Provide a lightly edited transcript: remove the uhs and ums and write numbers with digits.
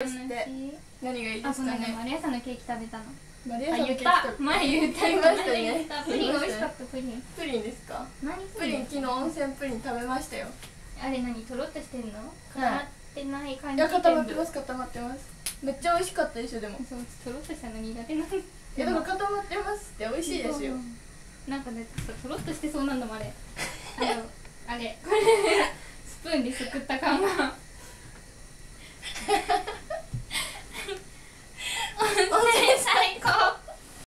って何がいいですかね。マリアさんのケーキ食べたの。マリアさんのケーキ前言った。言いましたね。プリン美味しかった。プリン。プリンですか。何プリン、昨日温泉プリン食べましたよ。あれ何、とろっとしてんの？固まってない感じ。いや、固まってます、固まってます。めっちゃ美味しかったでしょ。でもそう、とろっとしたの苦手なんです。いや、でも固まってますって美味しいですよ。なんかね、とろっとしてそうなんだもんあれ。あれこれスプーンですくった感が